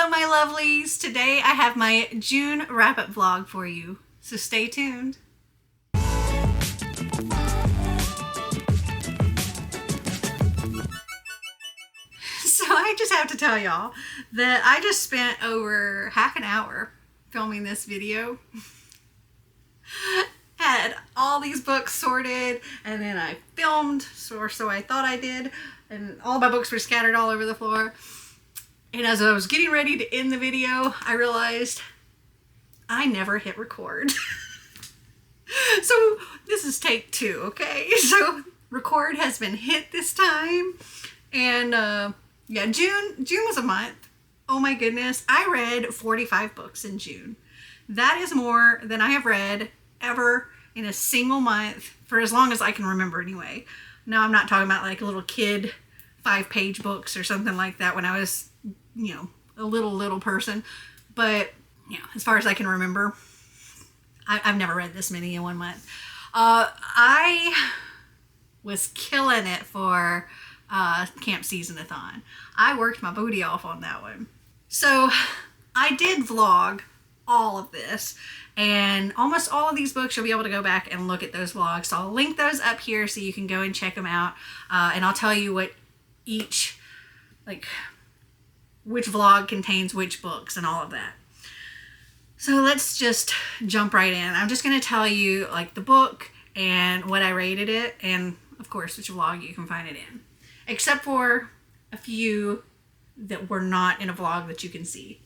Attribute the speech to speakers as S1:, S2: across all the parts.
S1: Hello, my lovelies. Today I have my June wrap-up vlog for you, so stay tuned. So I just have to tell y'all that I just spent over half an hour filming this video. Had all these books sorted, and then I filmed, or so I thought I did, and all my books were scattered all over the floor. And as I was getting ready to end the video, I realized I never hit record. So this is take 2, okay? So record has been hit this time. And yeah, June was a month. Oh my goodness. I read 45 books in June. That is more than I have read ever in a single month for as long as I can remember anyway. Now I'm not talking about like little kid 5-page books or something like that when I was, you know, a little person. But, you know, as far as I can remember, I've never read this many in 1 month. I was killing it for Camp Seasonathon. I worked my booty off on that one. So I did vlog all of this, and almost all of these books you'll be able to go back and look at those vlogs. So I'll link those up here so you can go and check them out, and I'll tell you what each, like, which vlog contains which books and all of that. So let's just jump right in. I'm just going to tell you like the book and what I rated it, and of course which vlog you can find it in, except for a few that were not in a vlog that you can see.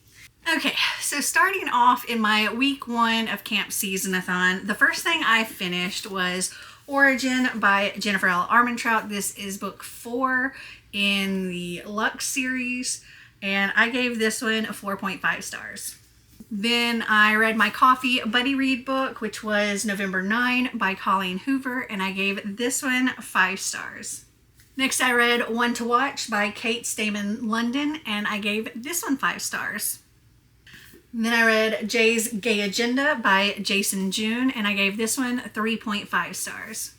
S1: Okay, so starting off in my week 1 of Camp Seasonathon, the first thing I finished was Origin by Jennifer L. Armentrout. This is book 4 in the Lux series, and I gave this one a 4.5 stars. Then I read my coffee buddy read book, which was November 9 by Colleen Hoover, and I gave this one 5 stars. Next I read One to Watch by Kate Stamen London, and I gave this one 5 stars. Then I read Jay's Gay Agenda by Jason June, and I gave this one 3.5 stars.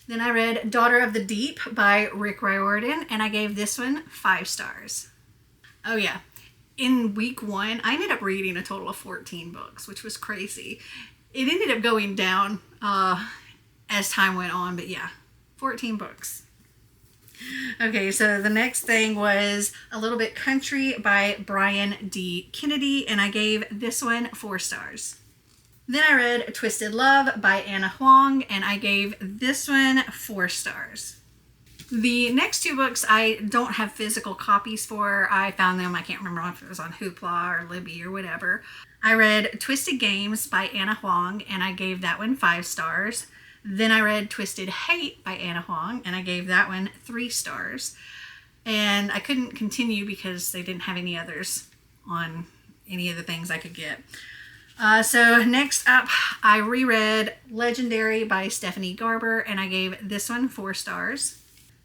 S1: Then I read Daughter of the Deep by Rick Riordan, and I gave this one 5 stars. Oh yeah. In week 1, I ended up reading a total of 14 books, which was crazy. It ended up going down as time went on, but yeah, 14 books. Okay, so the next thing was A Little Bit Country by Brian D. Kennedy, and I gave this one 4 stars. Then I read Twisted Love by Anna Huang, and I gave this one 4 stars. The next 2 books I don't have physical copies for. I found them, I can't remember if it was on Hoopla or Libby or whatever. I read Twisted Games by Anna Huang, and I gave that one 5 stars. Then I read Twisted Hate by Anna Huang, and I gave that one 3 stars. And I couldn't continue because they didn't have any others on any of the things I could get. So next up, I reread Legendary by Stephanie Garber, and I gave this one 4 stars.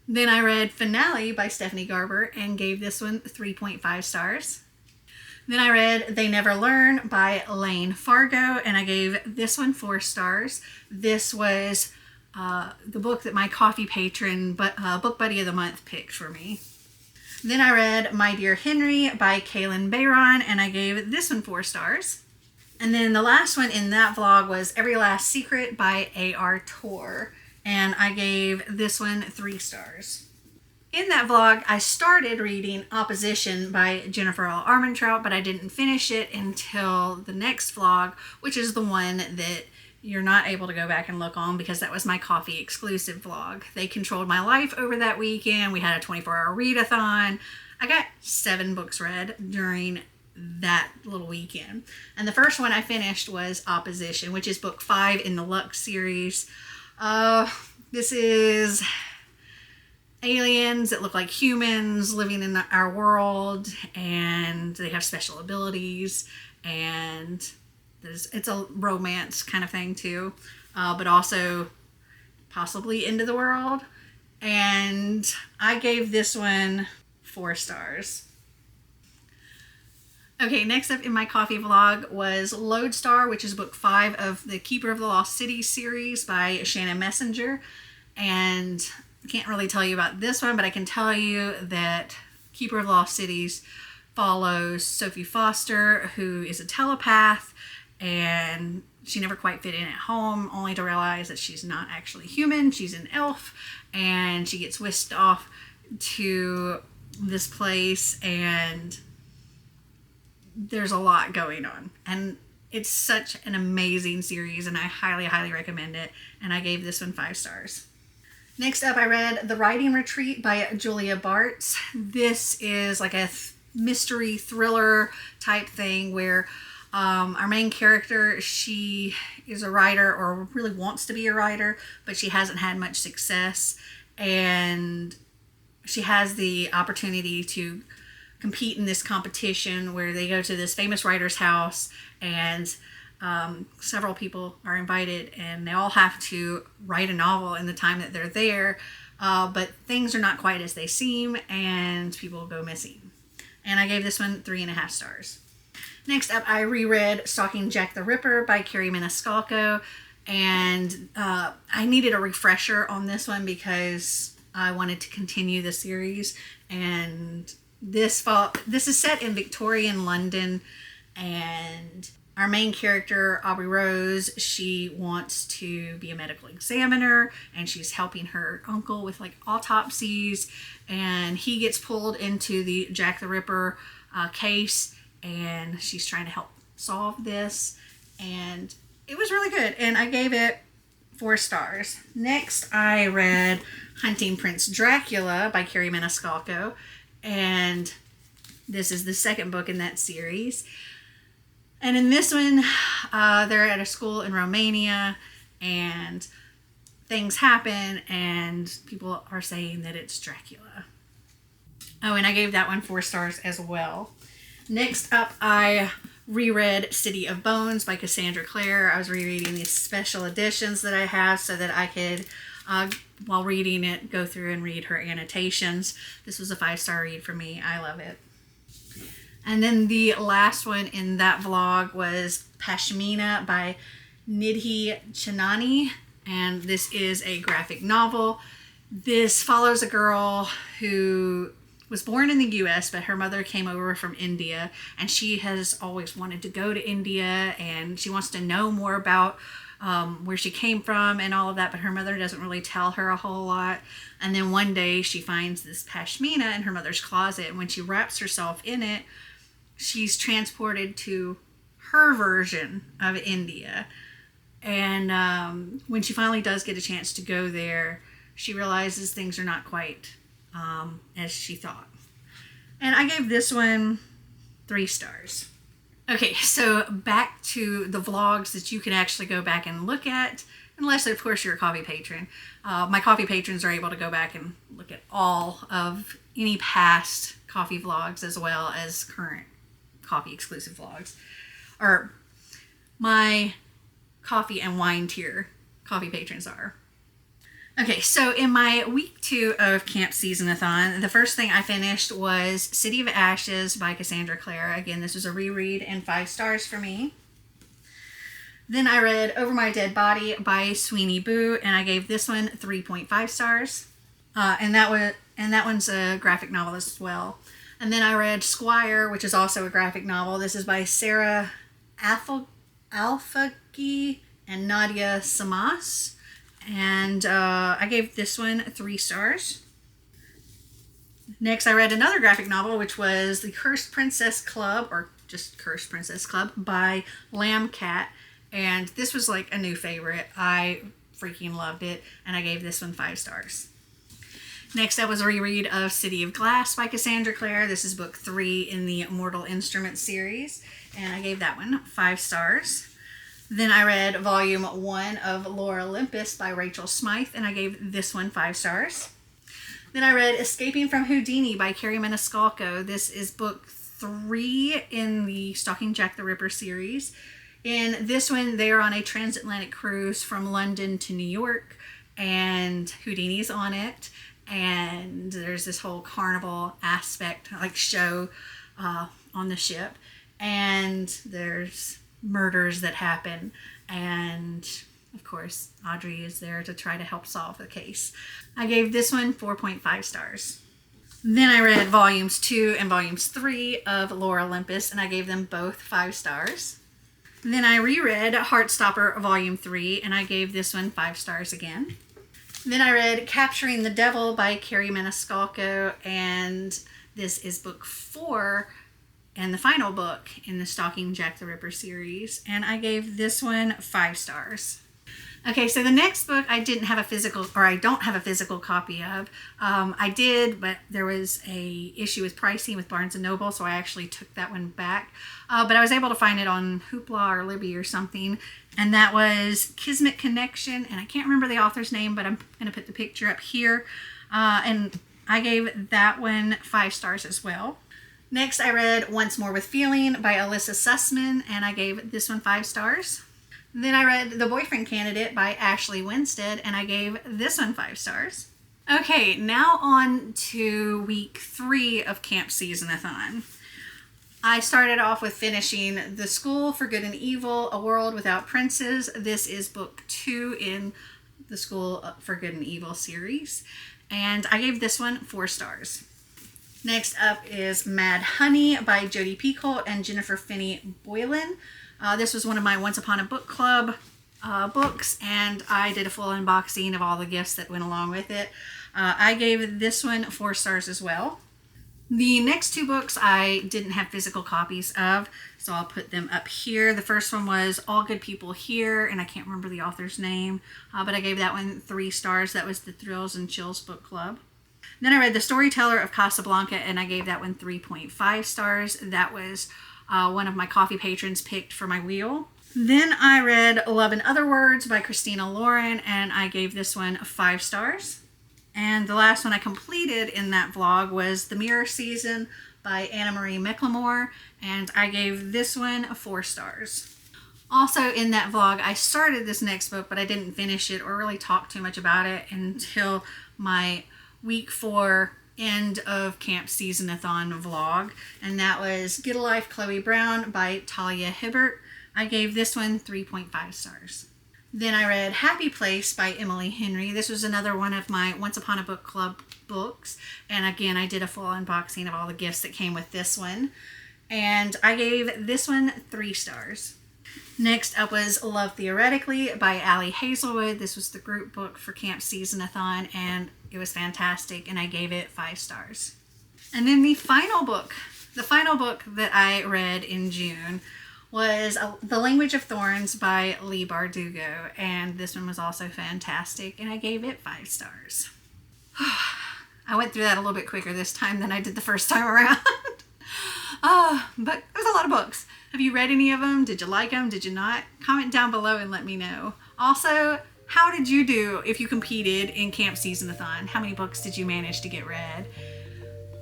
S1: Then I read Finale by Stephanie Garber and gave this one 3.5 stars. Then I read They Never Learn by Elaine Fargo, and I gave this one 4 stars. This was the book that my coffee patron, Book Buddy of the Month, picked for me. Then I read My Dear Henry by Kaylin Bayron, and I gave this one 4 stars. And then the last one in that vlog was Every Last Secret by A.R. Tor, and I gave this one 3 stars. In that vlog, I started reading Opposition by Jennifer L. Armentrout, but I didn't finish it until the next vlog, which is the one that you're not able to go back and look on because that was my coffee exclusive vlog. They controlled my life over that weekend. We had a 24-hour readathon. I got 7 books read during that little weekend. And the first one I finished was Opposition, which is book 5 in the Lux series. This is aliens that look like humans living in our world, and they have special abilities, and it's a romance kind of thing too, but also possibly into the world. And I gave this one 4 stars. Okay, next up in my coffee vlog was Lodestar, which is book 5 of the Keeper of the Lost City series by Shannon Messenger. And I can't really tell you about this one, but I can tell you that Keeper of the Lost Cities follows Sophie Foster, who is a telepath, and she never quite fit in at home, only to realize that she's not actually human. She's an elf, and she gets whisked off to this place, and there's a lot going on. And it's such an amazing series, and I highly, highly recommend it. And I gave this one 5 stars. Next up, I read The Writing Retreat by Julia Bartz. This is like a mystery thriller type thing where our main character, she is a writer, or really wants to be a writer, but she hasn't had much success. And she has the opportunity to compete in this competition where they go to this famous writer's house, and several people are invited, and they all have to write a novel in the time that they're there, but things are not quite as they seem, and people go missing. And I gave this one 3.5 stars. Next up, I reread Stalking Jack the Ripper by Carrie Maniscalco, and I needed a refresher on this one because I wanted to continue the series. And this is set in Victorian London, and our main character, Aubrey Rose, she wants to be a medical examiner, and she's helping her uncle with like autopsies, and he gets pulled into the Jack the Ripper case, and she's trying to help solve this, and it was really good, and I gave it 4 stars. Next, I read Hunting Prince Dracula by Carrie Maniscalco, and this is the second book in that series. And in this one, they're at a school in Romania, and things happen, and people are saying that it's Dracula. Oh, and I gave that one 4 stars as well. Next up, I reread City of Bones by Cassandra Clare. I was rereading these special editions that I have so that I could, while reading it, go through and read her annotations. This was a 5-star read for me. I love it. And then the last one in that vlog was Pashmina by Nidhi Chanani, and this is a graphic novel. This follows a girl who was born in the US, but her mother came over from India, and she has always wanted to go to India, and she wants to know more about where she came from and all of that, but her mother doesn't really tell her a whole lot. And then one day she finds this pashmina in her mother's closet, and when she wraps herself in it, she's transported to her version of India. And when she finally does get a chance to go there, she realizes things are not quite as she thought. And I gave this one 3 stars. Okay, so back to the vlogs that you can actually go back and look at, unless of course you're a coffee patron. My coffee patrons are able to go back and look at all of any past coffee vlogs as well as current coffee exclusive vlogs, or my coffee and wine tier coffee patrons are. Okay, so in my week 2 of Camp Seasonathon, the first thing I finished was City of Ashes by Cassandra Clare. Again, this was a reread and 5 stars for me. Then I read Over My Dead Body by Sweeney Boo, and I gave this one 3.5 stars. And that one's a graphic novel as well. And then I read Squire, which is also a graphic novel. This is by Sarah Alfaqui and Nadia Samas. And I gave this one 3 stars. Next, I read another graphic novel, which was The Cursed Princess Club, or just Cursed Princess Club, by Lamb Cat. And this was like a new favorite. I freaking loved it, and I gave this one 5 stars. Next up was a reread of City of Glass by Cassandra Clare. This is book 3 in the Mortal Instruments series, and I gave that one 5 stars. Then I read volume 1 of Lore Olympus by Rachel Smythe, and I gave this one 5 stars. Then I read Escaping from Houdini by Carrie Maniscalco. This is book 3 in the Stalking Jack the Ripper series. In this one, they are on a transatlantic cruise from London to New York, and Houdini's on it. And there's this whole carnival aspect, like show on the ship. And there's murders that happen. And of course, Audrey is there to try to help solve the case. I gave this one 4.5 stars. Then I read volumes 2 and volumes 3 of Lore Olympus, and I gave them both 5 stars. Then I reread Heartstopper Volume 3, and I gave this one 5 stars again. Then I read Capturing the Devil by Carrie Maniscalco, and this is book 4 and the final book in the Stalking Jack the Ripper series, and I gave this one 5 stars. Okay, so the next book I don't have a physical copy of. I did, but there was a issue with pricing with Barnes & Noble, so I actually took that one back. But I was able to find it on Hoopla or Libby or something, and that was Kismet Connection, and I can't remember the author's name, but I'm going to put the picture up here. And I gave that one 5 stars as well. Next, I read Once More with Feeling by Alyssa Sussman, and I gave this one 5 stars. Then I read The Boyfriend Candidate by Ashley Winstead, and I gave this one 5 stars. Okay, now on to week 3 of Camp Seasonathon. I started off with finishing The School for Good and Evil, A World Without Princes. This is book 2 in the School for Good and Evil series, and I gave this one 4 stars. Next up is Mad Honey by Jodi Picoult and Jennifer Finney Boylan. This was one of my Once Upon a Book Club books, and I did a full unboxing of all the gifts that went along with it. I gave this one 4 stars as well. The next 2 books I didn't have physical copies of, so I'll put them up here. The first one was All Good People Here, and I can't remember the author's name, but I gave that one 3 stars. That was the Thrills and Chills book club. Then I read The Storyteller of Casablanca, and I gave that one 3.5 stars. That was one of my coffee patrons picked for my wheel. Then I read Love in Other Words by Christina Lauren, and I gave this one 5 stars. And the last one I completed in that vlog was The Mirror Season by Anna Marie McLemore, and I gave this one 4 stars. Also in that vlog, I started this next book, but I didn't finish it or really talk too much about it until my week 4 end of Camp Seasonathon vlog, and that was Get a Life, Chloe Brown by Talia Hibbert. I gave this one 3.5 stars. Then I read Happy Place by Emily Henry. This was another one of my Once Upon a Book Club books, and again I did a full unboxing of all the gifts that came with this one, and I gave this one 3 stars. Next up was Love Theoretically by Allie Hazelwood. This was the group book for Camp Seasonathon, and it was fantastic, and I gave it 5 stars. And then the final book that I read in June was The Language of Thorns by Leigh Bardugo, and this one was also fantastic, and I gave it 5 stars. I went through that a little bit quicker this time than I did the first time around. But it was a lot of books. Have you read any of them? Did you like them? Did you not? Comment down below and let me know. Also, how did you do if you competed in Camp Seasonathon? How many books did you manage to get read?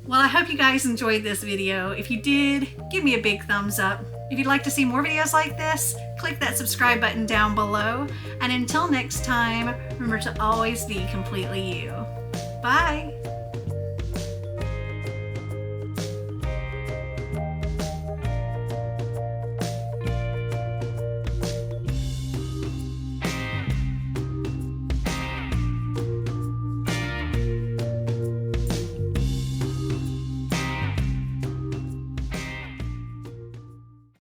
S1: Well, I hope you guys enjoyed this video. If you did, give me a big thumbs up. If you'd like to see more videos like this, click that subscribe button down below. And until next time, remember to always be completely you. Bye!